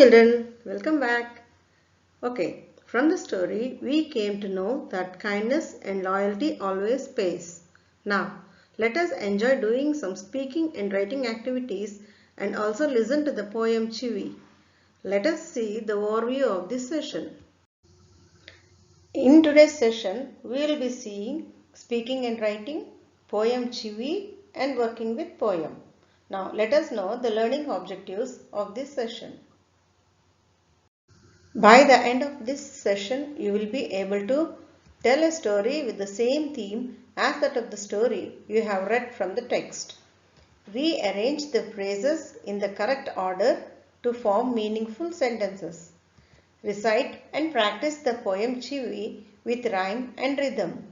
children, welcome back. Okay, from the story we came to know that kindness and loyalty always pays. Now, let us enjoy doing some speaking and writing activities and also listen to the poem Chivi. Let us see the overview of this session. In today's session, we will be seeing speaking and writing, poem Chivi and working with poem. Now, let us know the learning objectives of this session. By the end of this session, you will be able to tell a story with the same theme as that of the story you have read from the text. Rearrange the phrases in the correct order to form meaningful sentences. Recite and practice the poem Chivi with rhyme and rhythm.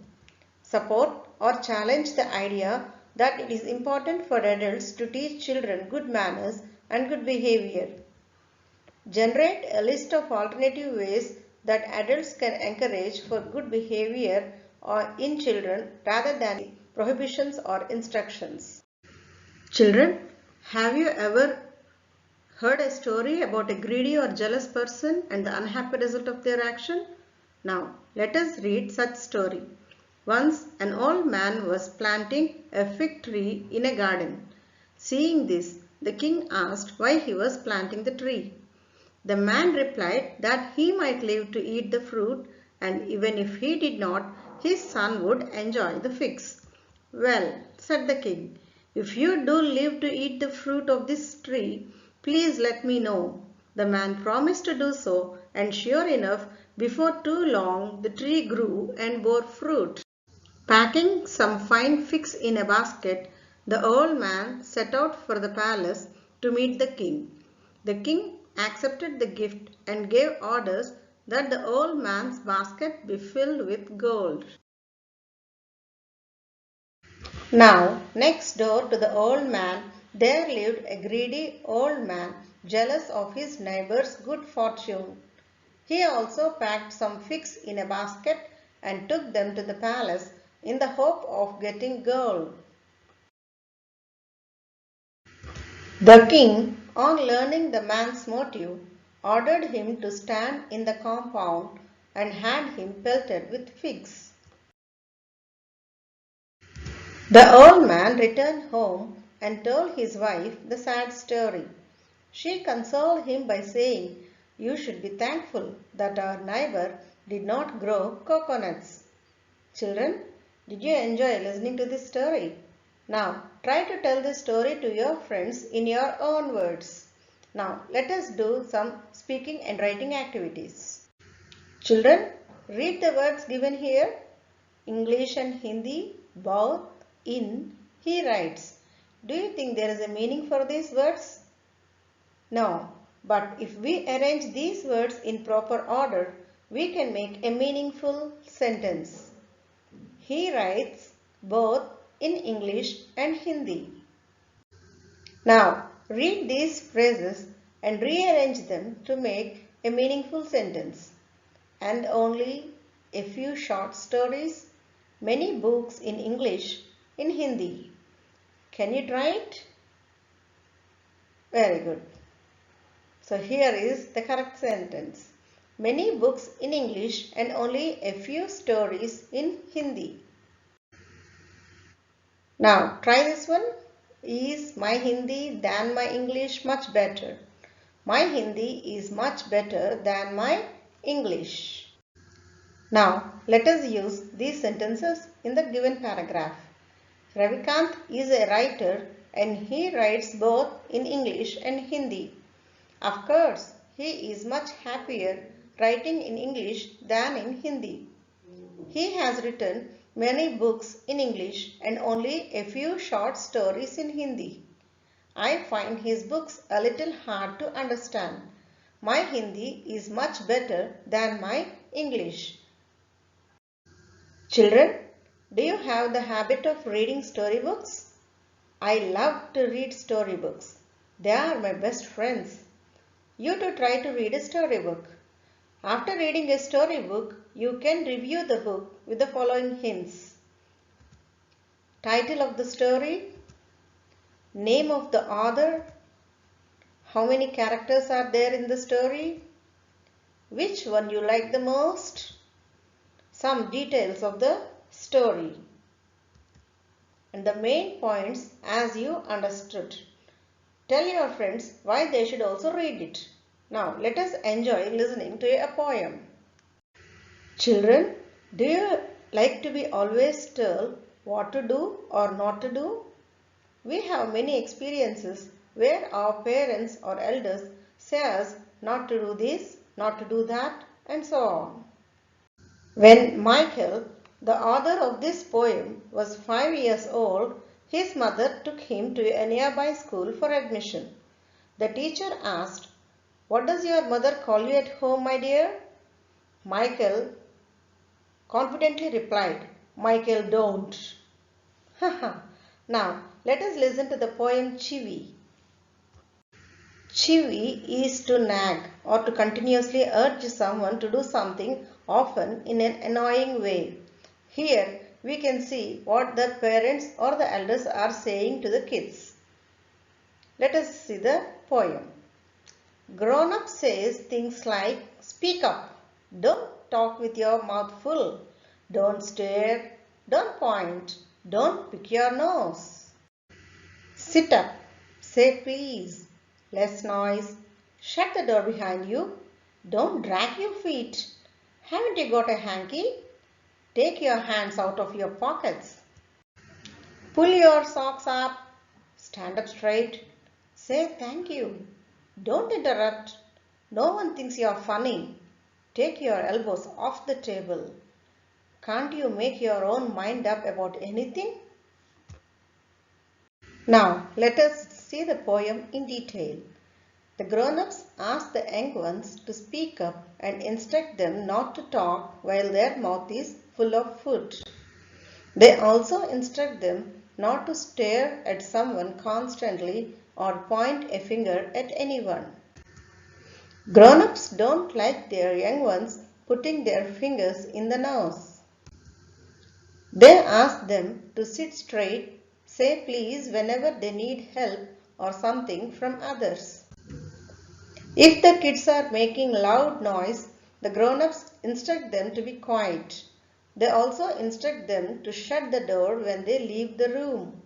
Support or challenge the idea that it is important for adults to teach children good manners and good behavior. Generate a list of alternative ways that adults can encourage for good behavior in children rather than prohibitions or instructions. Children, have you ever heard a story about a greedy or jealous person and the unhappy result of their action? Now, let us read such story. Once an old man was planting a fig tree in a garden. Seeing this, the king asked why he was planting the tree. The man replied that he might live to eat the fruit, and even if he did not, his son would enjoy the figs. Well, said the king, if you do live to eat the fruit of this tree, please let me know. The man promised to do so, and sure enough, before too long, the tree grew and bore fruit. Packing some fine figs in a basket, the old man set out for the palace to meet the king. The king accepted the gift and gave orders that the old man's basket be filled with gold. Now, next door to the old man, there lived a greedy old man, jealous of his neighbor's good fortune. He also packed some figs in a basket and took them to the palace in the hope of getting gold. The king, on learning the man's motive, ordered him to stand in the compound and had him pelted with figs. The old man returned home and told his wife the sad story. She consoled him by saying, "You should be thankful that our neighbor did not grow coconuts." Children, did you enjoy listening to this story? Now, try to tell this story to your friends in your own words. Now, let us do some speaking and writing activities. Children, read the words given here. English and Hindi, both, in, he writes. Do you think there is a meaning for these words? No, but if we arrange these words in proper order, we can make a meaningful sentence. He writes both in English and Hindi. Now, read these phrases and rearrange them to make a meaningful sentence. And only a few short stories, many books in English, in Hindi. Can you try it? Very good. So here is the correct sentence. Many books in English and only a few stories in Hindi. Now try this one. Is my Hindi than my English much better? My Hindi is much better than my English. Now let us use these sentences in the given paragraph. Ravikant is a writer and he writes both in English and Hindi. Of course, he is much happier writing in English than in Hindi. He has written many books in English and only a few short stories in Hindi. I find his books a little hard to understand. My Hindi is much better than my English. Children, do you have the habit of reading storybooks? I love to read storybooks. They are my best friends. You too try to read a storybook. After reading a storybook, you can review the book with the following hints. Title of the story, name of the author, How many characters are there in the story? Which one you like the most? Some details of the story and the main points as you understood. Tell your friends why they should also read it. Now let us enjoy listening to a poem. Children, do you like to be always told what to do or not to do? We have many experiences where our parents or elders say us not to do this, not to do that, and so on. When Michael, the author of this poem, was 5 years old, his mother took him to a nearby school for admission. The teacher asked, "What does your mother call you at home, my dear?" Michael confidently replied, "Michael, don't." Now, let us listen to the poem Chivi. Chivi is to nag or to continuously urge someone to do something, often in an annoying way. Here we can see what the parents or the elders are saying to the kids. Let us see the poem. Grown up says things like, "Speak up, don't talk with your mouth full, don't stare, don't point, don't pick your nose. Sit up, say please, less noise, shut the door behind you, don't drag your feet. Haven't you got a hanky? Take your hands out of your pockets. Pull your socks up, stand up straight, say thank you. Don't interrupt. No one thinks you are funny. Take your elbows off the table. Can't you make your own mind up about anything?" Now, let us see the poem in detail. The grown-ups ask the young ones to speak up and instruct them not to talk while their mouth is full of food. They also instruct them not to stare at someone constantly or point a finger at anyone. Grown-ups don't like their young ones putting their fingers in the nose. They ask them to sit straight, say please whenever they need help or something from others. If the kids are making loud noise, the grown-ups instruct them to be quiet. They also instruct them to shut the door when they leave the room.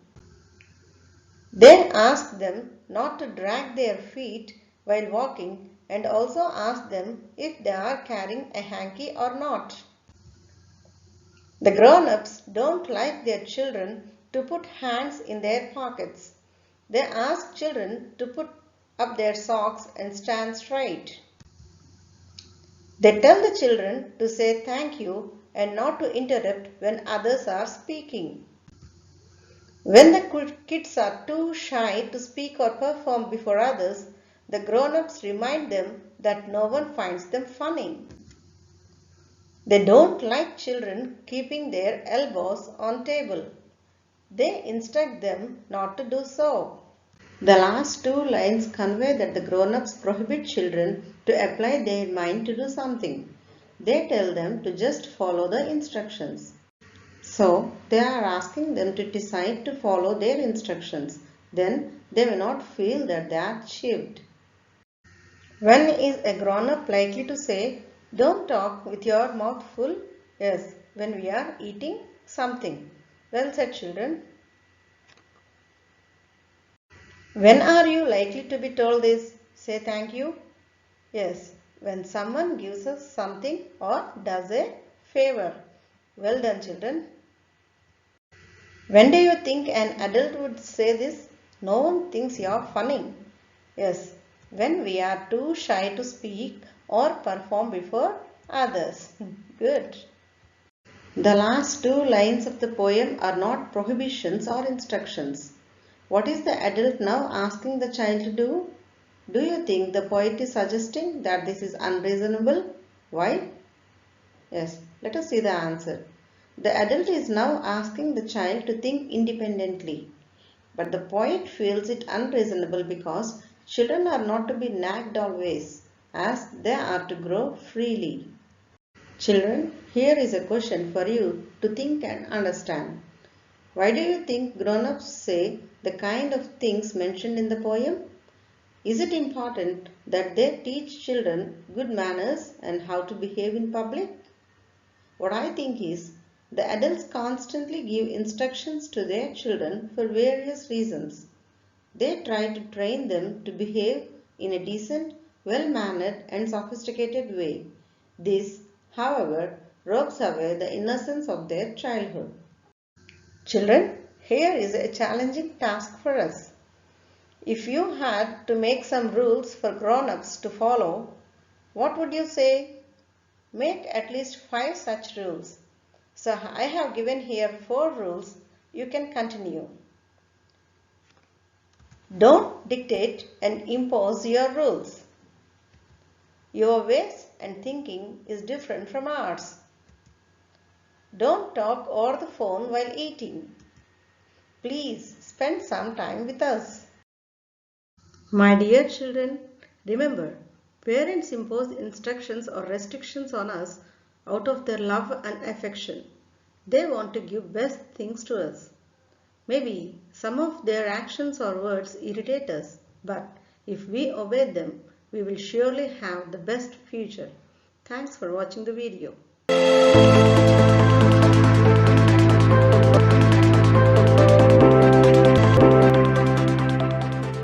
They ask them not to drag their feet while walking and also ask them if they are carrying a hanky or not. The grown-ups don't like their children to put hands in their pockets. They ask children to put up their socks and stand straight. They tell the children to say thank you and not to interrupt when others are speaking. When the kids are too shy to speak or perform before others, the grown-ups remind them that no one finds them funny. They don't like children keeping their elbows on table. They instruct them not to do so. The last two lines convey that the grown-ups prohibit children to apply their mind to do something. They tell them to just follow the instructions. So, they are asking them to decide to follow their instructions. Then, they will not feel that they are cheated. When is a grown-up likely to say, "Don't talk with your mouth full"? Yes, when we are eating something. Well said, children. When are you likely to be told this? Say thank you. Yes, when someone gives us something or does a favor. Well done, children. When do you think an adult would say this? No one thinks you are funny. Yes, when we are too shy to speak or perform before others. Good. The last two lines of the poem are not prohibitions or instructions. What is the adult now asking the child to do? Do you think the poet is suggesting that this is unreasonable? Why? Yes, let us see the answer. The adult is now asking the child to think independently. But the poet feels it unreasonable because children are not to be nagged always, as they are to grow freely. Children, here is a question for you to think and understand. Why do you think grown-ups say the kind of things mentioned in the poem? Is it important that they teach children good manners and how to behave in public? What I think is, the adults constantly give instructions to their children for various reasons. They try to train them to behave in a decent, well-mannered and sophisticated way. This, however, robs away the innocence of their childhood. Children, here is a challenging task for us. If you had to make some rules for grown-ups to follow, what would you say? Make at least 5 such rules. So I have given here 4 rules. You can continue. Don't dictate and impose your rules. Your ways and thinking is different from ours. Don't talk over the phone while eating. Please spend some time with us. My dear children, remember, parents impose instructions or restrictions on us out of their love and affection. They want to give best things to us. Maybe some of their actions or words irritate us, but if we obey them, we will surely have the best future. Thanks for watching the video.